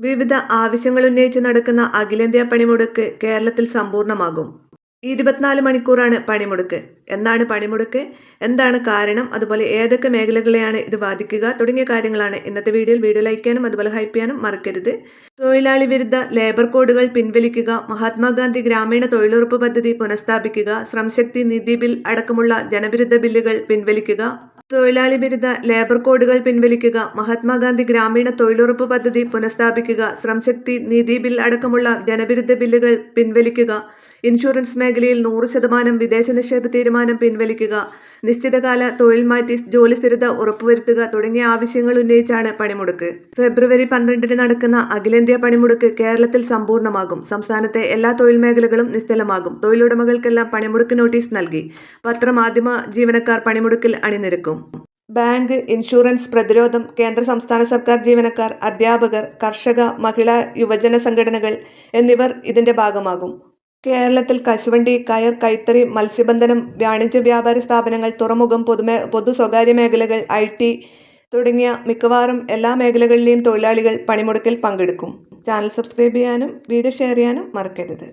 വിവിധ ആവശ്യങ്ങളുന്നയിച്ച് നടക്കുന്ന അഖിലേന്ത്യാ പണിമുടക്ക് കേരളത്തിൽ സമ്പൂർണ്ണമാകും. 24 മണിക്കൂറാണ് പണിമുടക്ക്. എന്നാണ് പണിമുടക്ക്, എന്താണ് കാരണം, അതുപോലെ ഏതൊക്കെ മേഖലകളെയാണ് ഇത് ബാധിക്കുക തുടങ്ങിയ കാര്യങ്ങളാണ് ഇന്നത്തെ വീഡിയോ ലൈക്ക് ചെയ്യാനും അതുപോലെ ഹൈപ്പ് ചെയ്യാനും മറക്കരുത്. തൊഴിലാളി വിരുദ്ധ ലേബർ കോഡുകൾ പിൻവലിക്കുക, മഹാത്മാഗാന്ധി ഗ്രാമീണ തൊഴിലുറപ്പ് പദ്ധതി പുനഃസ്ഥാപിക്കുക, ശ്രംശക്തി നിധി ബിൽ അടക്കമുള്ള ജനവിരുദ്ധ ബില്ലുകൾ പിൻവലിക്കുക, തൊഴിലാളി വിരുദ്ധ ലേബർ കോഡുകൾ പിൻവലിക്കുക, മഹാത്മാഗാന്ധി ഗ്രാമീണ തൊഴിലുറപ്പ് പദ്ധതി പുനഃസ്ഥാപിക്കുക, ശ്രംശക്തി നിധി ബിൽ അടക്കമുള്ള ജനവിരുദ്ധ ബില്ലുകൾ പിൻവലിക്കുക, ഇൻഷുറൻസ് മേഖലയിൽ 100% വിദേശ നിക്ഷേപ തീരുമാനം പിൻവലിക്കുക, നിശ്ചിതകാല തൊഴിൽ മാറ്റി ജോലി സ്ഥിരത ഉറപ്പുവരുത്തുക തുടങ്ങിയ ആവശ്യങ്ങൾ ഉന്നയിച്ചാണ് പണിമുടക്ക്. ഫെബ്രുവരി 12 നടക്കുന്ന അഖിലേന്ത്യാ പണിമുടക്ക് കേരളത്തിൽ സമ്പൂർണ്ണമാകും. സംസ്ഥാനത്തെ എല്ലാ തൊഴിൽ മേഖലകളും നിശ്ചലമാകും. തൊഴിലുടമകൾക്കെല്ലാം പണിമുടക്ക് നോട്ടീസ് നൽകി. പത്രമാധ്യമ ജീവനക്കാർ പണിമുടക്കിൽ അണിനിരക്കും. ബാങ്ക്, ഇൻഷുറൻസ്, പ്രതിരോധം, കേന്ദ്ര സംസ്ഥാന സർക്കാർ ജീവനക്കാർ, അധ്യാപകർ, കർഷക, മഹിളാ, യുവജന സംഘടനകൾ എന്നിവർ ഇതിന്റെ ഭാഗമാകും. കേരളത്തിൽ കശുവണ്ടി, കയർ, കൈത്തറി, മത്സ്യബന്ധനം, വാണിജ്യ വ്യാപാര സ്ഥാപനങ്ങൾ, തുറമുഖം, പൊതു സ്വകാര്യ മേഖലകൾ, IT തുടങ്ങിയ മിക്കവാറും എല്ലാ മേഖലകളിലെയും തൊഴിലാളികൾ പണിമുടക്കിൽ പങ്കെടുക്കും. ചാനൽ സബ്സ്ക്രൈബ് ചെയ്യാനും വീഡിയോ ഷെയർ ചെയ്യാനും മറക്കരുത്.